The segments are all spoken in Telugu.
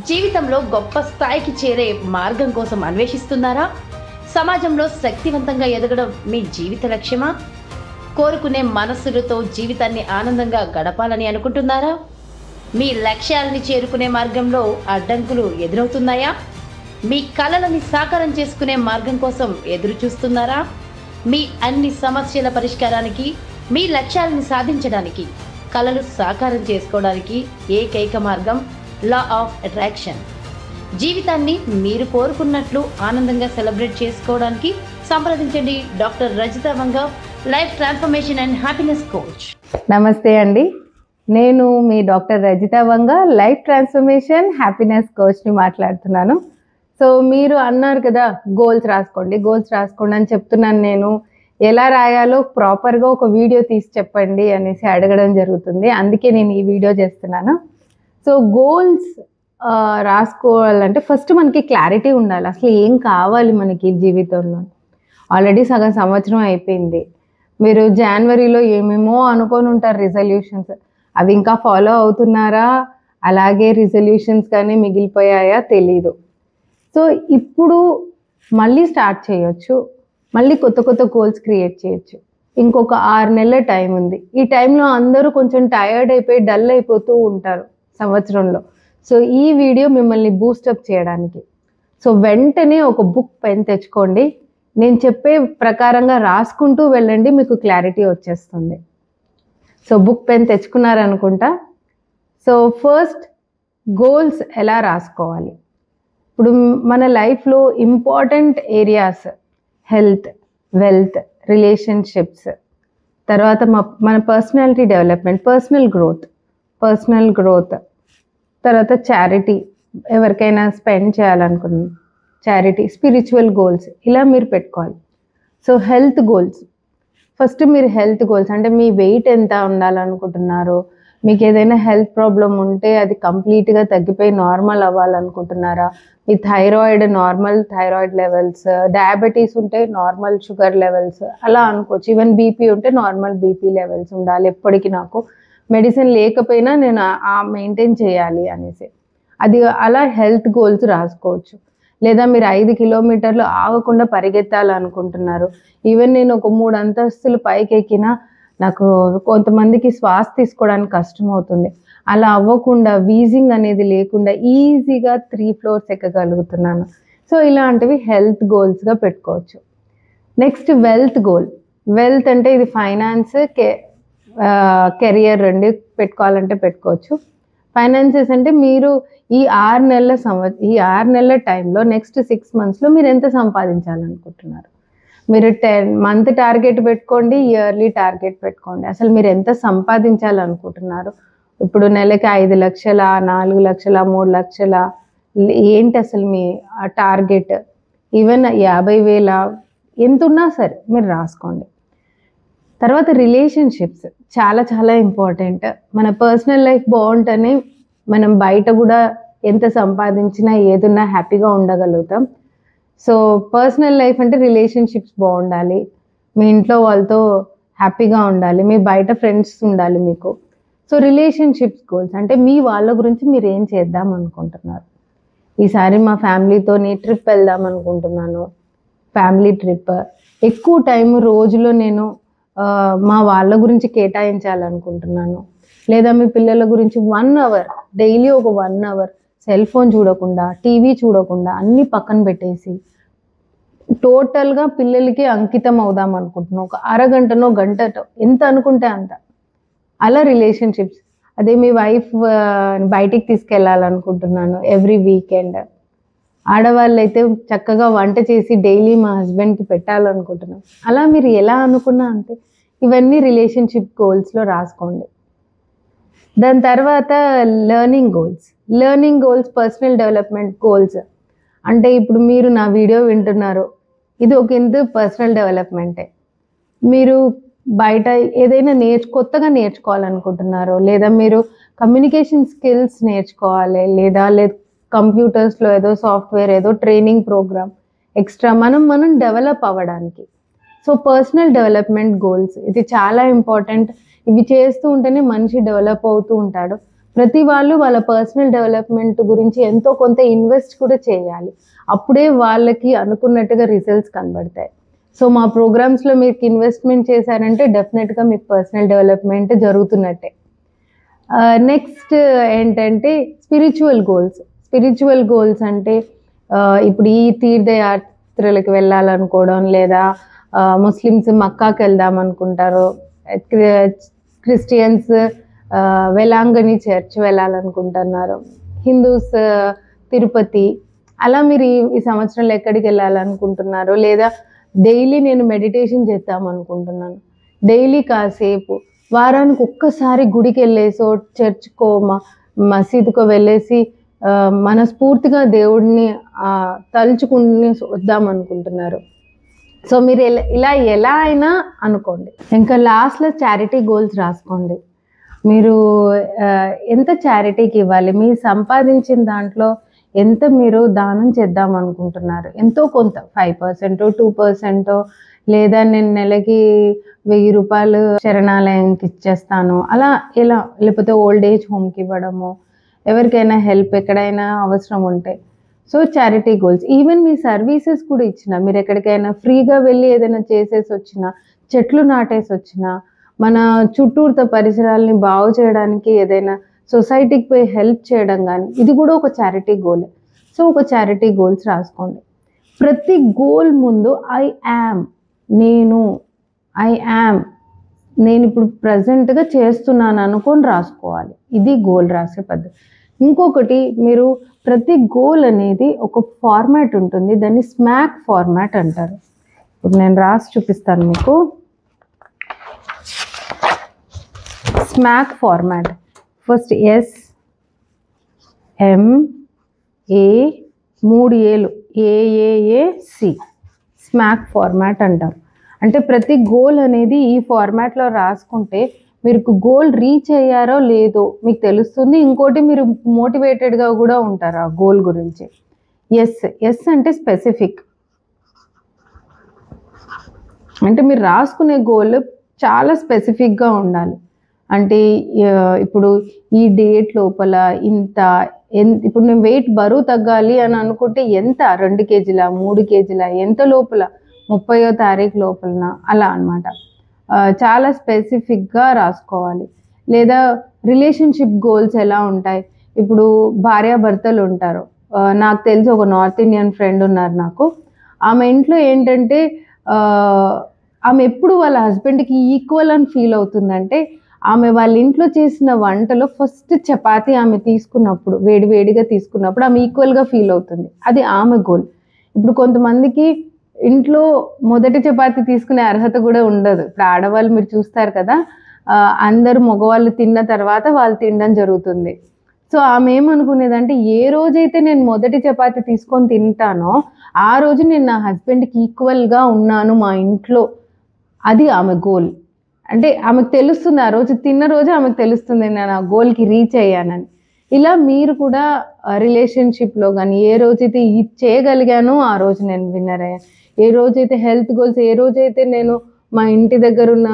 జీవితంలో గొప్ప స్థాయికి చేరే మార్గం కోసం అన్వేషిస్తున్నారా? సమాజంలో శక్తివంతంగా ఎదగడం మీ జీవిత లక్ష్యమా? కోరుకునే మనస్సులతో జీవితాన్ని ఆనందంగా గడపాలని అనుకుంటున్నారా? మీ లక్ష్యాలని చేరుకునే మార్గంలో అడ్డంకులు ఎదురవుతున్నాయా? మీ కలలని సాకారం చేసుకునే మార్గం కోసం ఎదురు చూస్తున్నారా? మీ అన్ని సమస్యల పరిష్కారానికి, మీ లక్ష్యాలను సాధించడానికి, కలలు సాకారం చేసుకోవడానికి ఏకైక మార్గం లా ఆఫ్ అట్రాక్షన్. జీవితాన్ని మీరు కోరుకున్నట్లు ఆనందంగా సెలబ్రేట్ చేసుకోవడానికి సంప్రదించండి doctor Rajitha Vanga, life transformation and happiness coach. నమస్తే అండి, నేను మీ డాక్టర్ రజిత వంగ, లైఫ్ ట్రాన్స్ఫర్మేషన్ హ్యాపీనెస్ కోచ్ని మాట్లాడుతున్నాను. సో మీరు అన్నారు కదా, గోల్స్ రాసుకోండి అని చెప్తున్నాను. నేను ఎలా రాయాలో ప్రాపర్గా ఒక వీడియో తీసి చెప్పండి అనేసి అడగడం జరుగుతుంది. అందుకే నేను ఈ వీడియో చేస్తున్నాను. సో గోల్స్ రాసుకోవాలంటే ఫస్ట్ మనకి క్లారిటీ ఉండాలి, అసలు ఏం కావాలి మనకి జీవితంలో. ఆల్రెడీ సగం సంవత్సరం అయిపోయింది. మీరు జనవరిలో ఏమేమో అనుకొని ఉంటారు రిజల్యూషన్స్, అవి ఇంకా ఫాలో అవుతున్నారా, అలాగే రిజల్యూషన్స్ కానీ మిగిలిపోయాయా తెలీదు. సో ఇప్పుడు మళ్ళీ స్టార్ట్ చేయొచ్చు, మళ్ళీ కొత్త కొత్త గోల్స్ క్రియేట్ చేయొచ్చు. ఇంకొక 6 నెలల టైం ఉంది. ఈ టైంలో అందరూ కొంచెం టయర్డ్ అయిపోయి డల్ అయిపోతూ ఉంటారు సంవత్సరంలో. సో ఈ వీడియో మిమ్మల్ని బూస్టప్ చేయడానికి. సో వెంటనే ఒక బుక్, పెన్ తెచ్చుకోండి. నేను చెప్పే ప్రకారంగా రాసుకుంటూ వెళ్ళండి, మీకు క్లారిటీ వచ్చేస్తుంది. సో బుక్, పెన్ తెచ్చుకున్నారనుకుంటా. సో ఫస్ట్ గోల్స్ ఎలా రాసుకోవాలి. ఇప్పుడు మన లైఫ్లో important areas health, wealth, relationships, తర్వాత మన పర్సనాలిటీ డెవలప్మెంట్, పర్సనల్ గ్రోత్, తర్వాత చారిటీ, ఎవరికైనా స్పెండ్ చేయాలనుకున్నాను, చారిటీ, స్పిరిచువల్ గోల్స్, ఇలా మీరు పెట్టుకోవాలి. సో హెల్త్ గోల్స్, ఫస్ట్ మీరు హెల్త్ గోల్స్ అంటే మీ వెయిట్ ఎంత ఉండాలనుకుంటున్నారు, మీకు ఏదైనా హెల్త్ ప్రాబ్లం ఉంటే అది కంప్లీట్గా తగ్గిపోయి నార్మల్ అవ్వాలనుకుంటున్నారా, మీ నార్మల్ థైరాయిడ్ లెవెల్స్, డయాబెటీస్ ఉంటే నార్మల్ షుగర్ లెవెల్స్, అలా అనుకోవచ్చు. ఈవెన్ బీపీ ఉంటే నార్మల్ బీపీ లెవెల్స్ ఉండాలి ఎప్పటికీ, నాకు మెడిసిన్ లేకపోయినా నేను మెయింటైన్ చేయాలి అనేసి, అది అలా హెల్త్ గోల్స్ రాసుకోవచ్చు. లేదా మీరు 5 కిలోమీటర్లు ఆగకుండా పరిగెత్తాలనుకుంటున్నారు, ఈవెన్ నేను ఒక 3 అంతస్తులు పైకి ఎక్కినా నాకు కొంతమందికి శ్వాస తీసుకోవడానికి కష్టం అవుతుంది, అలా అవ్వకుండా వీజింగ్ అనేది లేకుండా ఈజీగా 3 ఫ్లోర్స్ ఎక్కగలుగుతున్నాను. సో ఇలాంటివి హెల్త్ గోల్స్గా పెట్టుకోవచ్చు. Next wealth goal. వెల్త్ అంటే ఇది ఫైనాన్స్, కెరియర్ రెండు పెట్టుకోవాలంటే పెట్టుకోవచ్చు. ఫైనాన్సెస్ అంటే మీరు ఈ 6 నెలల టైంలో నెక్స్ట్ 6 మంత్స్లో మీరు ఎంత సంపాదించాలనుకుంటున్నారు. మీరు మంత్ టార్గెట్ పెట్టుకోండి, ఇయర్లీ టార్గెట్ పెట్టుకోండి. అసలు మీరు ఎంత సంపాదించాలనుకుంటున్నారు. ఇప్పుడు నెలకి 5 లక్షల, 4 లక్షల, 3 లక్షల, ఏంటి అసలు మీ టార్గెట్. ఈవెన్ 50,000 ఎంత ఉన్నా సరే మీరు రాసుకోండి. తర్వాత రిలేషన్షిప్స్ చాలా చాలా ఇంపార్టెంట్. మన పర్సనల్ లైఫ్ బాగుంటేనే మనం బయట కూడా ఎంత సంపాదించినా ఏదున్నా హ్యాపీగా ఉండగలుగుతాం. సో పర్సనల్ లైఫ్ అంటే రిలేషన్షిప్స్ బాగుండాలి, మీ ఇంట్లో వాళ్ళతో హ్యాపీగా ఉండాలి, మీ బయట ఫ్రెండ్స్ ఉండాలి మీకు. సో రిలేషన్షిప్స్ గోల్స్ అంటే మీ వాళ్ళ గురించి మీరు ఏం చేద్దాం అనుకుంటున్నారు. ఈసారి మా ఫ్యామిలీతోని ట్రిప్ వెళ్దాం అనుకుంటున్నాను, ఫ్యామిలీ ట్రిప్. ఎక్కువ టైం రోజులో నేను మా వాళ్ళ గురించి కేటాయించాలనుకుంటున్నాను. లేదా మీ పిల్లల గురించి 1 అవర్, డైలీ ఒక 1 అవర్ సెల్ ఫోన్ చూడకుండా, టీవీ చూడకుండా అన్నీ పక్కన పెట్టేసి టోటల్గా పిల్లలకి అంకితం అవుదాం అనుకుంటున్నాను. ఒక అరగంటనో గంటతో ఎంత అనుకుంటే అంత. అలా రిలేషన్షిప్స్. అదే మీ వైఫ్ బయటికి తీసుకెళ్ళాలనుకుంటున్నాను ఎవ్రీ వీకెండ్. ఆడవాళ్ళు అయితే చక్కగా వంట చేసి డైలీ మా హస్బెండ్కి పెట్టాలనుకుంటున్నాను. అలా మీరు ఎలా అనుకున్నా అంతే. ఇవన్నీ రిలేషన్షిప్ గోల్స్లో రాసుకోండి. దాని తర్వాత learning goals, personal development goals. అంటే ఇప్పుడు మీరు నా వీడియో వింటున్నారు, ఇది ఒక పర్సనల్ డెవలప్మెంటే. మీరు బయట ఏదైనా కొత్తగా నేర్చుకోవాలనుకుంటున్నారు, లేదా మీరు కమ్యూనికేషన్ స్కిల్స్ నేర్చుకోవాలి, లేదా కంప్యూటర్స్లో ఏదో సాఫ్ట్వేర్, ఏదో ట్రైనింగ్ ప్రోగ్రామ్ ఎక్స్ట్రా మనం డెవలప్ అవ్వడానికి. సో పర్సనల్ డెవలప్మెంట్ గోల్స్ ఇది చాలా ఇంపార్టెంట్. ఇవి చేస్తూ ఉంటేనే మనిషి డెవలప్ అవుతూ ఉంటాడు. ప్రతి వాళ్ళు వాళ్ళ పర్సనల్ డెవలప్మెంట్ గురించి ఎంతో కొంత ఇన్వెస్ట్ కూడా చేయాలి. అప్పుడే వాళ్ళకి అనుకున్నట్టుగా రిజల్ట్స్ కనబడతాయి. సో మా ప్రోగ్రామ్స్లో మీకు ఇన్వెస్ట్మెంట్ చేశారంటే డెఫినెట్గా మీకు పర్సనల్ డెవలప్మెంట్ జరుగుతున్నట్టే. నెక్స్ట్ ఏంటంటే స్పిరిచువల్ గోల్స్ అంటే ఇప్పుడు ఈ తీర్థయాత్రలకు వెళ్ళాలనుకోవడం, లేదా ముస్లిమ్స్ మక్కాకి వెళ్దాం అనుకుంటారు, క్రిస్టియన్స్ వెలాంగని చర్చ్ వెళ్ళాలనుకుంటున్నారు, హిందూస్ తిరుపతి. అలా మీరు ఈ సంవత్సరంలో ఎక్కడికి వెళ్ళాలనుకుంటున్నారు, లేదా డైలీ నేను మెడిటేషన్ చేద్దాం అనుకుంటున్నాను, డైలీ కాసేపు వారానికి ఒక్కసారి గుడికి వెళ్ళేసో చర్చ్కో మసీదుకో వెళ్ళేసి మనస్ఫూర్తిగా దేవుడిని తలుచుకుని వద్దాం అనుకుంటున్నారు. సో మీరు ఇలా ఎలా అయినా అనుకోండి. ఇంకా లాస్ట్లో చారిటీ గోల్స్ రాసుకోండి. మీరు ఎంత చారిటీకి ఇవ్వాలి, మీరు సంపాదించిన దాంట్లో ఎంత మీరు దానం చేద్దాం అనుకుంటున్నారు, ఎంతో కొంత 5%, 2%, లేదా నేను నెలకి 1000 రూపాయలు శరణాలయంకి ఇచ్చేస్తాను అలా ఇలా, లేకపోతే ఓల్డ్ ఏజ్ హోమ్కి ఇవ్వడము, ఎవరికైనా హెల్ప్ ఎక్కడైనా అవసరం ఉంటే. So charity goals. ఈవెన్ మీ సర్వీసెస్ కూడా ఇచ్చిన, మీరు ఎక్కడికైనా ఫ్రీగా వెళ్ళి ఏదైనా చేసేసి వచ్చినా, చెట్లు నాటేసి వచ్చినా, మన చుట్టూత పరిసరాలని బాగు చేయడానికి ఏదైనా సొసైటీకి పోయి హెల్ప్ చేయడం కానీ, ఇది కూడా ఒక చారిటీ గోల్. సో ఒక చారిటీ గోల్స్ రాసుకోండి. ప్రతి గోల్ ముందు నేను ఇప్పుడు ప్రజెంట్గా చేస్తున్నాను అనుకొని రాసుకోవాలి. ఇది గోల్ రాసే పద్ధతి. ఇంకొకటి, మీరు ప్రతి గోల్ అనేది ఒక ఫార్మాట్ ఉంటుంది, దాన్ని స్మాక్ ఫార్మాట్ అంటారు. ఇప్పుడు నేను రాసి చూపిస్తాను మీకు. Smack format. First SMA 3 Aలు AAAC smack format అంటారు. అంటే ప్రతి గోల్ అనేది ఈ ఫార్మాట్లో రాసుకుంటే మీరు గోల్ రీచ్ అయ్యారో లేదో మీకు తెలుస్తుంది. ఇంకోటి, మీరు మోటివేటెడ్గా కూడా ఉంటారు ఆ గోల్ గురించి. ఎస్ అంటే స్పెసిఫిక్. అంటే మీరు రాసుకునే గోల్ చాలా స్పెసిఫిక్గా ఉండాలి. అంటే ఇప్పుడు ఈ డేట్ లోపల ఇప్పుడు నేను వెయిట్ బరువు తగ్గాలి అని అనుకుంటే ఎంత, 2 కేజీల 3 కేజీల ఎంత లోపల, 30వ తారీఖు లోపలన అలా అనమాట. చాలా స్పెసిఫిక్గా రాసుకోవాలి. లేదా రిలేషన్షిప్ గోల్స్ ఎలా ఉంటాయి, ఇప్పుడు భార్యాభర్తలు ఉంటారు. నాకు తెలిసి ఒక నార్త్ ఇండియన్ ఫ్రెండ్ ఉన్నారు నాకు. ఆమె ఇంట్లో ఏంటంటే ఆమె ఎప్పుడు వాళ్ళ హస్బెండ్కి ఈక్వల్ అని ఫీల్ అవుతుందంటే, ఆమె వాళ్ళ ఇంట్లో చేసిన వంటలో ఫస్ట్ చపాతీ ఆమె తీసుకున్నప్పుడు, వేడివేడిగా తీసుకున్నప్పుడు ఆమె ఈక్వల్గా ఫీల్ అవుతుంది. అది ఆమె గోల్. ఇప్పుడు కొంతమందికి ఇంట్లో మొదటి చపాతీ తీసుకునే అర్హత కూడా ఉండదు. ఇప్పుడు ఆడవాళ్ళు మీరు చూస్తారు కదా, అందరూ మగవాళ్ళు తిన్న తర్వాత వాళ్ళు తినడం జరుగుతుంది. సో ఆమె ఏమనుకునేదంటే, ఏ రోజైతే నేను మొదటి చపాతీ తీసుకొని తింటానో ఆ రోజు నేను నా హస్బెండ్కి ఈక్వల్గా ఉన్నాను మా ఇంట్లో. అది ఆమె గోల్. అంటే ఆమెకు తెలుస్తుంది, ఆ రోజు తిన్న రోజు ఆమెకు తెలుస్తుంది నేను ఆ గోల్కి రీచ్ అయ్యానని. ఇలా మీరు కూడా రిలేషన్షిప్లో కానీ ఏ రోజైతే ఇది చేయగలిగానో ఆ రోజు నేను విన్నర్ అయ్యాను. ఏ రోజైతే హెల్త్ గోల్స్, ఏ రోజైతే నేను మా ఇంటి దగ్గర ఉన్న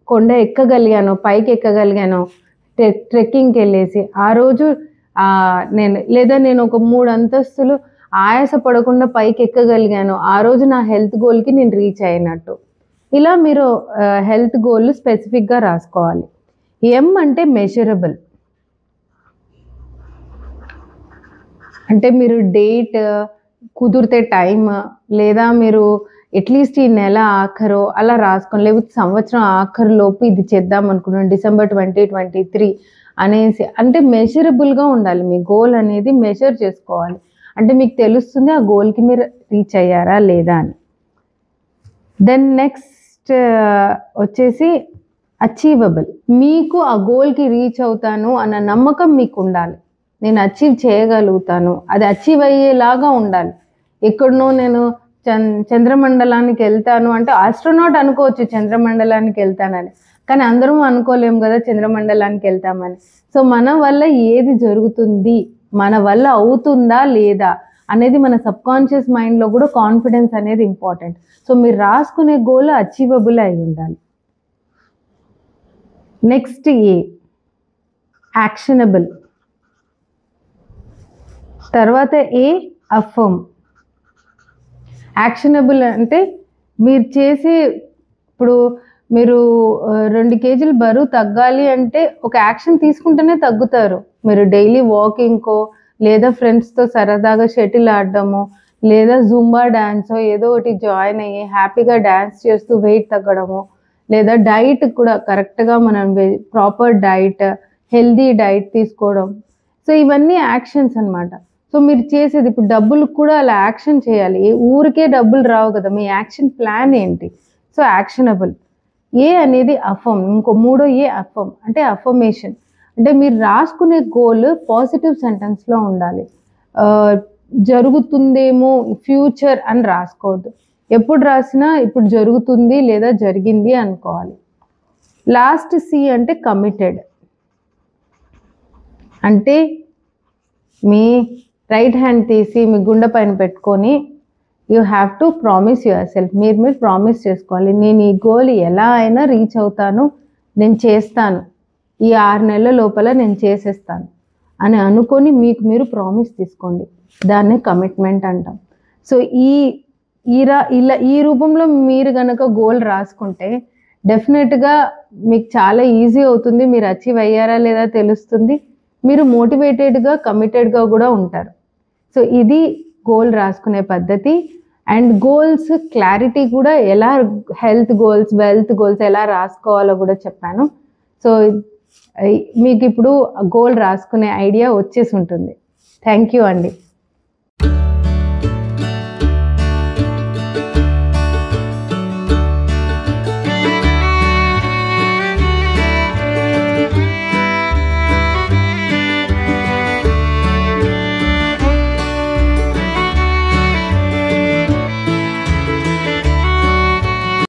కొండ ఎక్కగలిగానో, పైకి ఎక్కగలిగానో, ట్రెక్కింగ్కి వెళ్ళేసి ఆ రోజు నేను ఒక 3 అంతస్తులు ఆయాస పడకుండా పైకి ఎక్కగలిగాను, ఆ రోజు నా హెల్త్ గోల్కి నేను రీచ్ అయినట్టు. ఇలా మీరు హెల్త్ గోల్ స్పెసిఫిక్గా రాసుకోవాలి. M అంటే మెజరబుల్. అంటే మీరు డేట్, కుదిరితే టైం, లేదా మీరు అట్లీస్ట్ ఈ నెల ఆఖరు అలా రాసుకొని, లేకపోతే సంవత్సరం ఆఖరులోపు ఇది చేద్దాం అనుకున్నాను, డిసెంబర్ 2023 అనేసి. అంటే మెజరబుల్గా ఉండాలి. మీ గోల్ అనేది మెజర్ చేసుకోవాలి. అంటే మీకు తెలుస్తుంది ఆ గోల్కి మీరు రీచ్ అయ్యారా లేదా అని. దెన్ నెక్స్ట్ వచ్చేసి అచీవబుల్. మీకు ఆ గోల్కి రీచ్ అవుతాను అన్న నమ్మకం మీకు ఉండాలి. నేను అచీవ్ చేయగలుగుతాను, అది అచీవ్ అయ్యేలాగా ఉండాలి. ఎక్కడనో నేను చంద్రమండలానికి వెళ్తాను అంటే, ఆస్ట్రోనాట్ అనుకోవచ్చు చంద్రమండలానికి వెళ్తానని, కానీ అందరం అనుకోలేము కదా చంద్రమండలానికి వెళ్తామని. సో మన వల్ల ఏది జరుగుతుంది, మన వల్ల అవుతుందా లేదా అనేది మన సబ్కాన్షియస్ మైండ్లో కూడా కాన్ఫిడెన్స్ అనేది ఇంపార్టెంట్. సో మీరు రాసుకునే గోల్ అచీవబుల్ అయి ఉండాలి. Next actionable. తర్వాత ఏ అఫర్మ్. యాక్షనబుల్ అంటే మీరు చేసే, ఇప్పుడు మీరు 2 కేజీలు బరువు తగ్గాలి అంటే ఒక యాక్షన్ తీసుకుంటేనే తగ్గుతారు. మీరు డైలీ వాకింగ్కో లేదా ఫ్రెండ్స్తో సరదాగా షటిల్ ఆడడము లేదా జుంబా డ్యాన్సో ఏదో ఒకటి జాయిన్ అయ్యి హ్యాపీగా డ్యాన్స్ చేస్తూ వెయిట్ తగ్గడము, లేదా డైట్ కూడా కరెక్ట్గా మనం ప్రాపర్ డైట్, హెల్దీ డైట్ తీసుకోవడం. సో ఇవన్నీ యాక్షన్స్ అనమాట. సో మీరు చేసేది ఇప్పుడు డబ్బులు కూడా అలా యాక్షన్ చేయాలి. ఊరికే డబ్బులు రావు కదా, మీ యాక్షన్ ప్లాన్ ఏంటి? So actionable. ఏ అనేది అఫర్మ్. ఇంకో మూడో ఏ అఫర్మ్ అంటే అఫర్మేషన్. అంటే మీరు రాసుకునే గోల్ పాజిటివ్ సెంటెన్స్లో ఉండాలి. జరుగుతుందేమో ఫ్యూచర్ అని రాసుకోవద్దు. ఎప్పుడు రాసినా ఇప్పుడు జరుగుతుంది లేదా జరిగింది అనుకోవాలి. లాస్ట్ సి అంటే కమిటెడ్. అంటే మీ రైట్ హ్యాండ్ తీసి మీ గుండె పైన పెట్టుకొని you have to promise your self. మీరు ప్రామిస్ చేసుకోవాలి, నేను ఈ గోల్ ఎలా అయినా రీచ్ అవుతాను, నేను చేస్తాను, ఈ 6 నెలల లోపల నేను చేసేస్తాను అని అనుకొని మీకు మీరు ప్రామిస్ తీసుకోండి. దాన్నే కమిట్మెంట్ అంటాం. సో ఈ రూపంలో మీరు కనుక గోల్ రాసుకుంటే డెఫినెట్గా మీకు చాలా ఈజీ అవుతుంది. మీరు అచీవ్ అయ్యారా లేదా తెలుస్తుంది. మీరు మోటివేటెడ్గా కమిటెడ్గా కూడా ఉంటారు. సో ఇది గోల్ రాసుకునే పద్ధతి. అండ్ గోల్స్ క్లారిటీ కూడా ఎలా, హెల్త్ గోల్స్, వెల్త్ గోల్స్ ఎలా రాసుకోవాలో కూడా చెప్పాను. సో మీకు ఇప్పుడు గోల్ రాసుకునే ఐడియా వచ్చేసి ఉంటుంది. థ్యాంక్ యూ అండి.